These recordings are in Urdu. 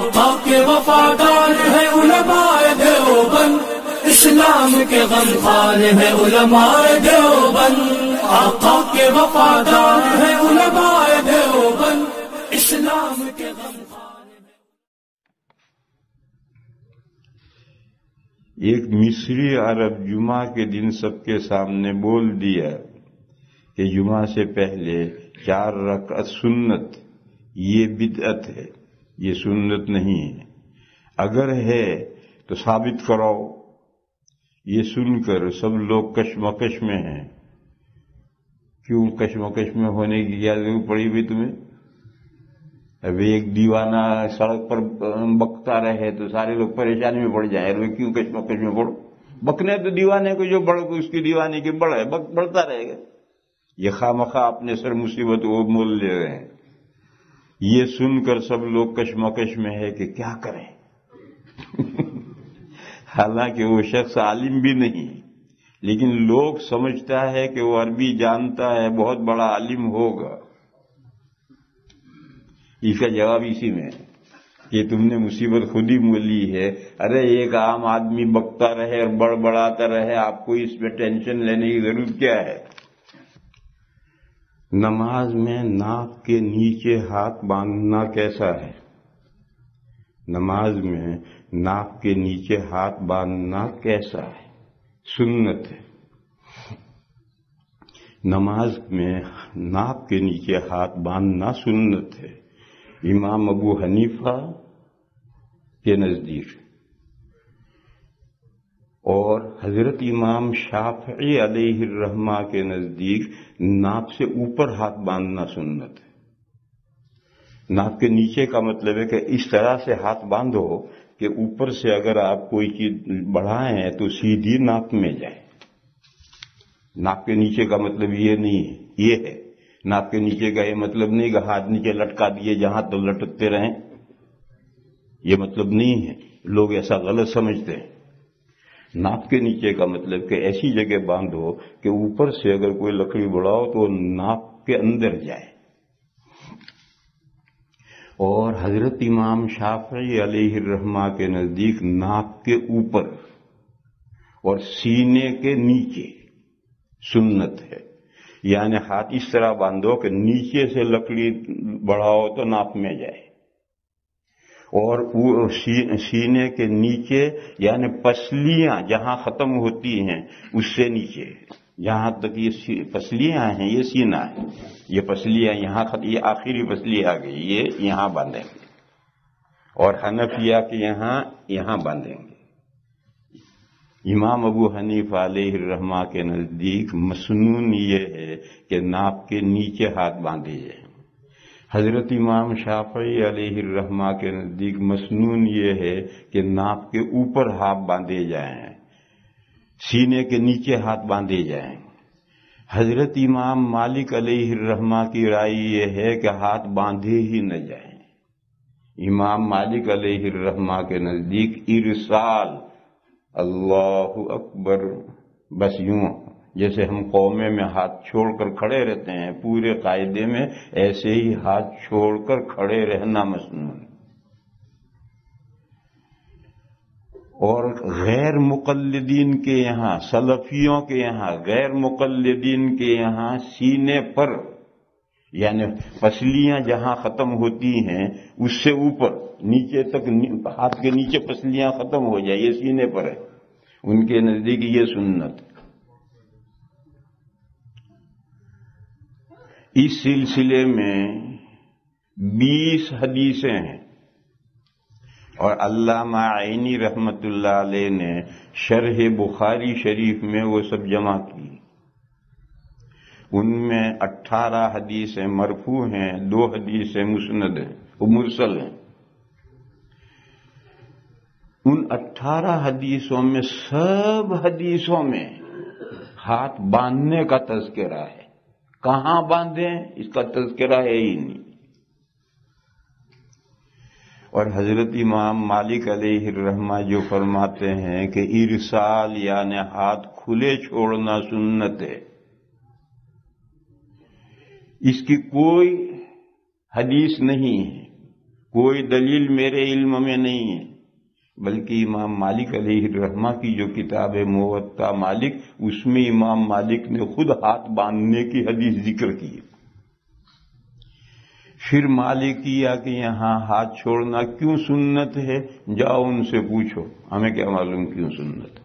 آقا کے وفادار ہے علماء دیوبند، اسلام کے غمخوار ہے علماء دیوبند، آقا کے وفادار ہے علماء دیوبند، اسلام کے غمخوار ہے۔ ایک مصری عرب جمعہ کے دن سب کے سامنے بول دیا کہ جمعہ سے پہلے 4 رکعت سنت، یہ بدعت ہے، یہ سنت نہیں ہے، اگر ہے تو ثابت کراؤ۔ یہ سن کر سب لوگ کشمکش میں ہیں۔ کیوں کشمکش میں ہونے کی کیا ضرورت پڑی بھی تمہیں؟ ابھی ایک دیوانہ سڑک پر بکتا رہے تو سارے لوگ پریشانی میں پڑ جائیں، ابھی کیوں کشمکش میں پڑو؟ بکنے تو دیوانے کو جو بڑھ اس کی دیوانے کی بڑھ ہے، بڑھتا رہے گا۔ یہ خواہ اپنے سر مصیبت وہ مول لے رہے ہیں۔ یہ سن کر سب لوگ کشمکش میں ہے کہ کیا کریں۔ حالانکہ وہ شخص عالم بھی نہیں، لیکن لوگ سمجھتا ہے کہ وہ عربی جانتا ہے، بہت بڑا عالم ہوگا۔ اس کا جواب اسی میں ہے کہ تم نے مصیبت خود ہی مولی ہے۔ ارے ایک عام آدمی بکتا رہے اور بڑبڑاتا رہے، آپ کو اس میں ٹینشن لینے کی ضرورت کیا ہے؟ نماز میں ناک کے نیچے ہاتھ باندھنا کیسا ہے؟ نماز میں ناک کے نیچے ہاتھ باندھنا کیسا ہے؟ سنت ہے۔ نماز میں ناک کے نیچے ہاتھ باندھنا سنت ہے، امام ابو حنیفہ کے نزدیک، اور حضرت امام شافعی علیہ الرحمہ کے نزدیک ناک سے اوپر ہاتھ باندھنا سنت ہے۔ ناک کے نیچے کا مطلب ہے کہ اس طرح سے ہاتھ باندھو کہ اوپر سے اگر آپ کوئی چیز بڑھائیں تو سیدھی ناک میں جائے۔ ناک کے نیچے کا مطلب یہ نہیں ہے، یہ ہے ناک کے نیچے کا یہ مطلب نہیں کہ ہاتھ نیچے لٹکا دیے جہاں تو لٹکتے رہیں، یہ مطلب نہیں ہے، لوگ ایسا غلط سمجھتے ہیں۔ ناک کے نیچے کا مطلب کہ ایسی جگہ باندھو کہ اوپر سے اگر کوئی لکڑی بڑھاؤ تو ناک کے اندر جائے۔ اور حضرت امام شافعی علیہ الرحمہ کے نزدیک ناک کے اوپر اور سینے کے نیچے سنت ہے، یعنی ہاتھ اس طرح باندھو کہ نیچے سے لکڑی بڑھاؤ تو ناک میں جائے، اور سینے کے نیچے یعنی پسلیاں جہاں ختم ہوتی ہیں اس سے نیچے، جہاں تک یہ پسلیاں ہیں یہ سینہ ہے، یہ پسلیاں یہاں یہ آخری پسلی آ گئی، یہ یہاں باندھیں گے، اور حنفیہ کے یہاں باندھیں گے۔ امام ابو حنیفہ علیہ الرحمہ کے نزدیک مسنون یہ ہے کہ ناک کے نیچے ہاتھ باندھے جائیں۔ حضرت امام شافعی علیہ الرحمہ کے نزدیک مسنون یہ ہے کہ ناک کے اوپر ہاتھ باندھے جائیں، سینے کے نیچے ہاتھ باندھے جائیں۔ حضرت امام مالک علیہ الرحمہ کی رائے یہ ہے کہ ہاتھ باندھے ہی نہ جائیں۔ امام مالک علیہ الرحمہ کے نزدیک ارسال، اللہ اکبر، بس یوں جیسے ہم قومے میں ہاتھ چھوڑ کر کھڑے رہتے ہیں پورے قاعدے میں، ایسے ہی ہاتھ چھوڑ کر کھڑے رہنا مسنون۔ اور غیر مقلدین کے یہاں، سلفیوں کے یہاں، غیر مقلدین کے یہاں سینے پر یعنی پسلیاں جہاں ختم ہوتی ہیں اس سے اوپر نیچے تک، ہاتھ کے نیچے پسلیاں ختم ہو جائے، یہ سینے پر ہے، ان کے نزدیک یہ سنت۔ اس سلسلے میں 20 حدیثیں ہیں، اور علامہ عینی رحمت اللہ علیہ نے شرح بخاری شریف میں وہ سب جمع کی۔ ان میں 18 حدیثیں مرفوع ہیں، 2 حدیثیں مسند ہیں، وہ مرسل ہیں۔ ان 18 حدیثوں میں سب حدیثوں میں ہاتھ باندھنے کا تذکرہ ہے، کہاں باندھیں اس کا تذکرہ ہے ہی نہیں۔ اور حضرت امام مالک علیہ الرحمہ جو فرماتے ہیں کہ ارسال یعنی ہاتھ کھلے چھوڑنا سنت ہے، اس کی کوئی حدیث نہیں ہے، کوئی دلیل میرے علم میں نہیں ہے، بلکہ امام مالک علیہ الرحمہ کی جو کتاب ہے موطا مالک، اس میں امام مالک نے خود ہاتھ باندھنے کی حدیث ذکر کی۔ پھر مالکیہ کے یہاں ہاتھ چھوڑنا کیوں سنت ہے؟ جاؤ ان سے پوچھو، ہمیں کیا معلوم کیوں سنت ہے۔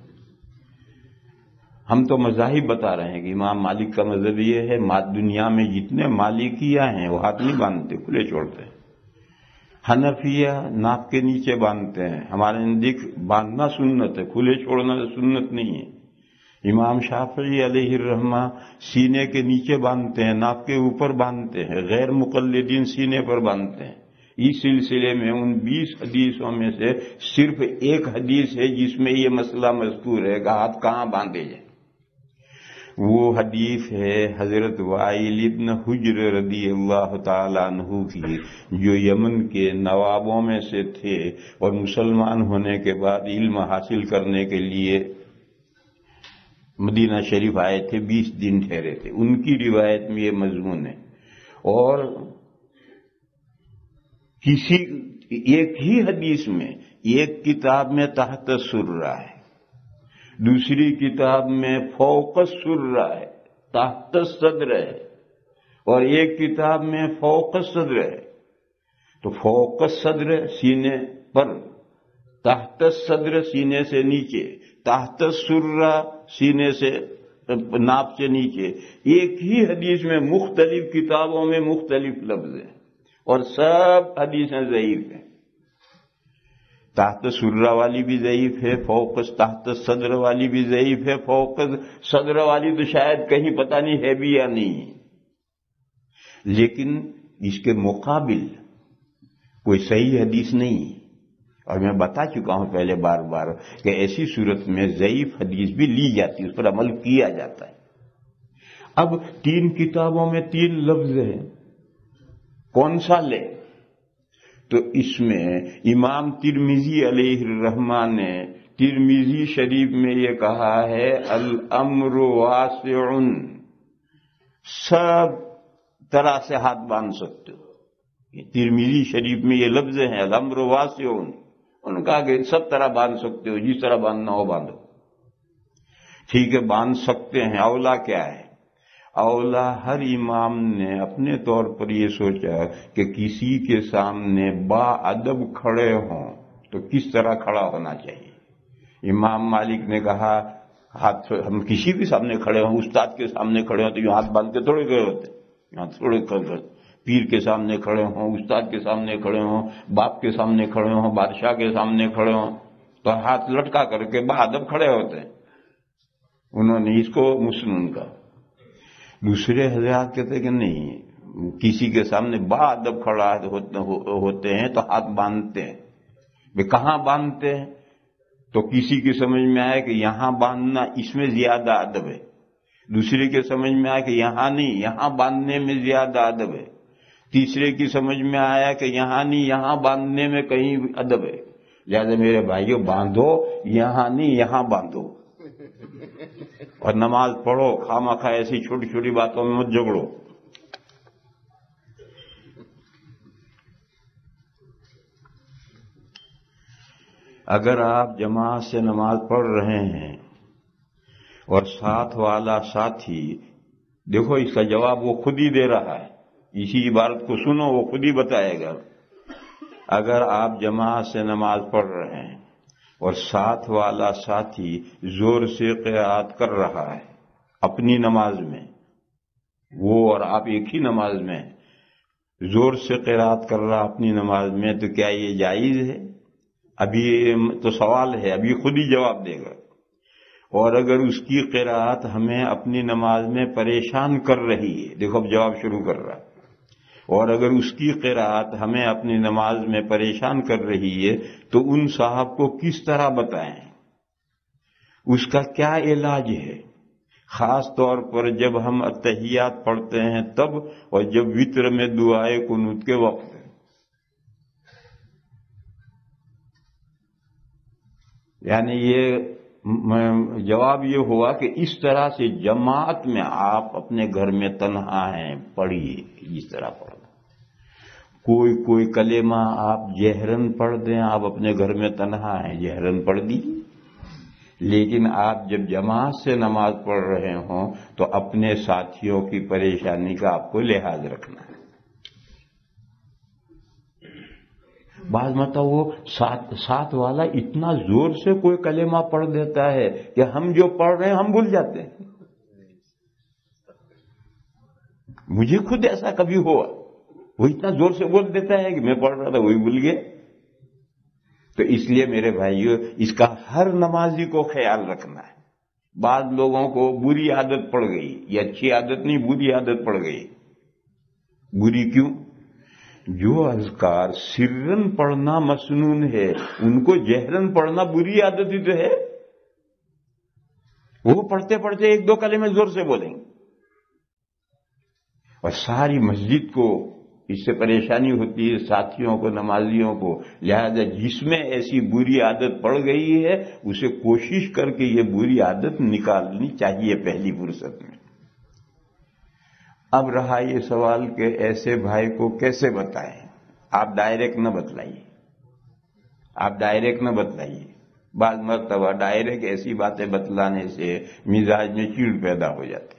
ہم تو مذاہب بتا رہے ہیں کہ امام مالک کا مذہب یہ ہے، دنیا میں جتنے مالکیہ ہیں وہ ہاتھ نہیں باندھتے، کھلے چھوڑتے ہیں۔ حنفیہ ناک کے نیچے باندھتے ہیں، ہمارے نزدیک باندھنا سنت ہے، کھلے چھوڑنا سنت نہیں ہے۔ امام شافعی علیہ الرحمہ سینے کے نیچے باندھتے ہیں، ناک کے اوپر باندھتے ہیں، غیر مقلدین سینے پر باندھتے ہیں۔ اس سلسلے میں ان 20 حدیثوں میں سے صرف ایک حدیث ہے جس میں یہ مسئلہ مذکور ہے کہ ہاتھ کہاں باندھے جائیں۔ وہ حدیث ہے حضرت وائل ابن حجر رضی اللہ تعالیٰ عنہ کی، جو یمن کے نوابوں میں سے تھے اور مسلمان ہونے کے بعد علم حاصل کرنے کے لیے مدینہ شریف آئے تھے، 20 دن ٹھہرے تھے۔ ان کی روایت میں یہ مضمون ہے، اور کسی ایک ہی حدیث میں، ایک کتاب میں تحت سرہ ہے، دوسری کتاب میں فوق السرہ ہے، تحت الصدر ہے، اور ایک کتاب میں فوق الصدر ہے۔ تو فوق الصدر سینے پر، تحت الصدر سینے سے نیچے، تحت السرہ سینے سے ناپ سے نیچے، ایک ہی حدیث میں مختلف کتابوں میں مختلف لفظ ہیں، اور سب حدیثیں ضعیف ہیں۔ تحت سرہ والی بھی ضعیف ہے، فوق تحت صدر والی بھی ضعیف ہے، فوق صدر والی تو شاید کہیں پتہ نہیں ہے بھی یا نہیں ہے، لیکن اس کے مقابل کوئی صحیح حدیث نہیں ہے۔ اور میں بتا چکا ہوں پہلے بار بار کہ ایسی صورت میں ضعیف حدیث بھی لی جاتی ہے، اس پر عمل کیا جاتا ہے۔ اب 3 کتابوں میں 3 لفظ ہیں، کون سا لے؟ تو اس میں امام ترمذی علیہ الرحمہ نے ترمذی شریف میں یہ کہا ہے الامر واسع، سب طرح سے ہاتھ باندھ سکتے ہو۔ ترمذی شریف میں یہ لفظ ہیں الامر واسع، انہوں نے کہا کہ سب طرح باندھ سکتے ہو، جس طرح باندھنا ہو باندھو۔ ٹھیک ہے، باندھ سکتے ہیں، اولا کیا ہے؟ اولا ہر امام نے اپنے طور پر یہ سوچا کہ کسی کے سامنے با ادب کھڑے ہوں تو کس طرح کھڑا ہونا چاہیے۔ امام مالک نے کہا ہاتھ، ہم کسی بھی سامنے کھڑے ہوں، استاد کے سامنے کھڑے ہوں تو یوں ہاتھ باندھ کے تھوڑے گئے ہوتے، یہاں تھوڑے کھڑے، پیر کے سامنے کھڑے ہوں، استاد کے سامنے کھڑے ہوں، باپ کے سامنے کھڑے ہوں، بادشاہ کے سامنے کھڑے ہوں تو ہاتھ لٹکا کر کے با ادب کھڑے ہوتے ہیں۔ انہوں نے اس کو مسنون کہا۔ دوسرے حضرات کہتے ہیں کہ نہیں، کسی کے سامنے با ادب کھڑا ہوتے ہیں تو ہاتھ باندھتے ہیں۔ وہ کہاں باندھتے ہیں؟ تو کسی کی سمجھ میں آئے کہ یہاں باندھنا اس میں زیادہ ادب ہے، دوسرے کے سمجھ میں آیا کہ یہاں نہیں، یہاں باندھنے میں زیادہ ادب ہے، تیسرے کی سمجھ میں آیا کہ یہاں نہیں، یہاں باندھنے میں کہیں ادب ہے۔ لہذا میرے بھائیوں، باندھو، یہاں نہیں یہاں باندھو، اور نماز پڑھو، خواہ ایسی چھوٹی چھوٹی باتوں میں مت جھگڑو۔ اگر آپ جماعت سے نماز پڑھ رہے ہیں اور ساتھ والا ساتھی، دیکھو اس کا جواب وہ خود ہی دے رہا ہے، اسی عبارت کو سنو، وہ خود ہی بتائے گا۔ اگر آپ جماعت سے نماز پڑھ رہے ہیں اور ساتھ والا ساتھی زور سے قرات کر رہا ہے اپنی نماز میں، وہ اور آپ ایک ہی نماز میں زور سے قرات کر رہا اپنی نماز میں، تو کیا یہ جائز ہے؟ ابھی تو سوال ہے، ابھی خود ہی جواب دے گا۔ اور اگر اس کی قرات ہمیں اپنی نماز میں پریشان کر رہی ہے، دیکھو اب جواب شروع کر رہا ہے، اور اگر اس کی قرات ہمیں اپنی نماز میں پریشان کر رہی ہے تو ان صاحب کو کس طرح بتائیں، اس کا کیا علاج ہے؟ خاص طور پر جب ہم اتحیات پڑھتے ہیں تب، اور جب وتر میں دعائے قنوت کے وقت۔ یعنی یہ جواب یہ ہوا کہ اس طرح سے جماعت میں آپ اپنے گھر میں تنہا ہیں پڑھیے، اس طرح پڑھنا۔ کوئی کلمہ آپ جہرن پڑھ دیں، آپ اپنے گھر میں تنہا ہیں جہرن پڑھ دیجیے، لیکن آپ جب جماعت سے نماز پڑھ رہے ہوں تو اپنے ساتھیوں کی پریشانی کا آپ کو لحاظ رکھنا ہے۔ بعض مرتبہ وہ ساتھ والا اتنا زور سے کوئی کلمہ پڑھ دیتا ہے کہ ہم جو پڑھ رہے ہیں ہم بھول جاتے ہیں۔ مجھے خود ایسا کبھی ہوا، وہ اتنا زور سے بول دیتا ہے کہ میں پڑھ رہا تھا وہی بھول گیا۔ تو اس لیے میرے بھائیو، اس کا ہر نمازی کو خیال رکھنا ہے۔ بعض لوگوں کو بری عادت پڑ گئی، یہ اچھی عادت نہیں، بری عادت پڑ گئی۔ بری کیوں؟ جو اذکار سرن پڑھنا مسنون ہے ان کو جہرن پڑھنا بری عادت ہی تو ہے۔ وہ پڑھتے پڑھتے ایک دو کلمے زور سے بولیں گے اور ساری مسجد کو اس سے پریشانی ہوتی ہے، ساتھیوں کو، نمازیوں کو۔ لہذا جس میں ایسی بری عادت پڑ گئی ہے اسے کوشش کر کے یہ بری عادت نکالنی چاہیے پہلی فرصت میں۔ اب رہا یہ سوال کہ ایسے بھائی کو کیسے بتائیں؟ آپ ڈائریکٹ نہ بتلائیے، بعض مرتبہ ڈائریکٹ ایسی باتیں بتلانے سے مزاج میں چیڑ پیدا ہو جاتی۔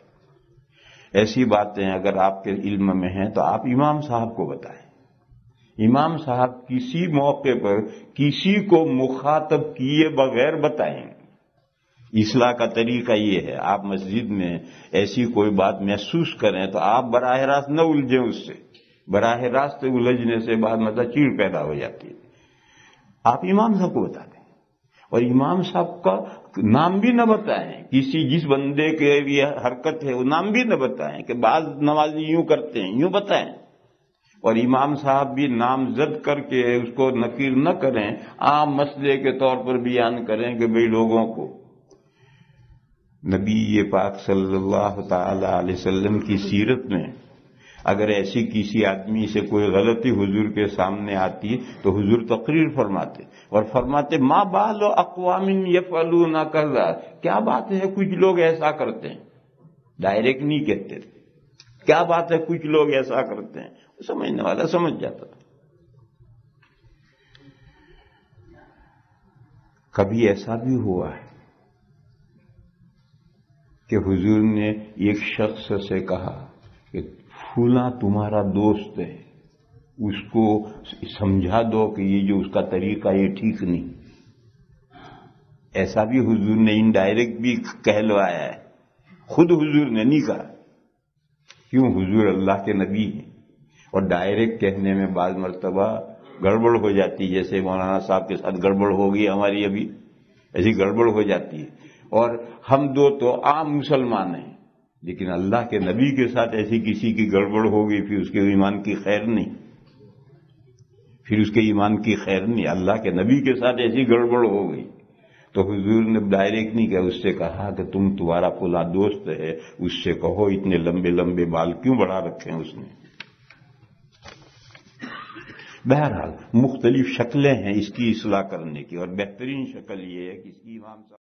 ایسی باتیں اگر آپ کے علم میں ہیں تو آپ امام صاحب کو بتائیں۔ امام صاحب کسی موقع پر کسی کو مخاطب کیے بغیر بتائیں۔ اصلاح کا طریقہ یہ ہے، آپ مسجد میں ایسی کوئی بات محسوس کریں تو آپ براہ راست نہ الجھیں اس سے، براہ راست الجھنے سے بعد مطلب چیڑ پیدا ہو جاتی ہے۔ آپ امام صاحب کو بتا دیں، اور امام صاحب کا نام بھی نہ بتائیں، کسی جس بندے کے یہ حرکت ہے وہ نام بھی نہ بتائیں کہ بعض نمازی یوں کرتے ہیں، یوں بتائیں۔ اور امام صاحب بھی نامزد کر کے اس کو نکیر نہ کریں، عام مسئلے کے طور پر بیان کریں کہ بھئی لوگوں کو نبی پاک صلی اللہ تعالی علیہ وسلم کی سیرت میں اگر ایسی کسی آدمی سے کوئی غلطی حضور کے سامنے آتی تو حضور تقریر فرماتے اور فرماتے ما بال اقوام یفعلون کذا، کیا بات ہے کچھ لوگ ایسا کرتے ہیں۔ ڈائریکٹ نہیں کہتے تھے، کیا بات ہے کچھ لوگ ایسا کرتے ہیں، سمجھنے والا سمجھ جاتا تھا۔ کبھی ایسا بھی ہوا ہے کہ حضور نے ایک شخص سے کہا کہ فلاں تمہارا دوست ہے، اس کو سمجھا دو کہ یہ جو اس کا طریقہ یہ ٹھیک نہیں۔ ایسا بھی حضور نے انڈائریکٹ بھی کہلوایا ہے، خود حضور نے نہیں کہا۔ کیوں؟ حضور اللہ کے نبی ہیں، اور ڈائریکٹ کہنے میں بعض مرتبہ گڑبڑ ہو جاتی، جیسے مولانا صاحب کے ساتھ گڑبڑ ہو گئی ہماری ابھی، ایسی گڑبڑ ہو جاتی ہے۔ اور ہم دو تو عام مسلمان ہیں، لیکن اللہ کے نبی کے ساتھ ایسی کسی کی گڑبڑ ہو گئی، پھر اس کے ایمان کی خیر نہیں، اللہ کے نبی کے ساتھ ایسی گڑبڑ ہو گئی تو حضور نے ڈائریکٹ نہیں کہا، اس سے کہا کہ تمہارا فلاں دوست ہے، اس سے کہو اتنے لمبے لمبے بال کیوں بڑھا رکھے ہیں اس نے۔ بہرحال مختلف شکلیں ہیں اس کی اصلاح کرنے کی، اور بہترین شکل یہ ہے کہ اس کی امام صاحب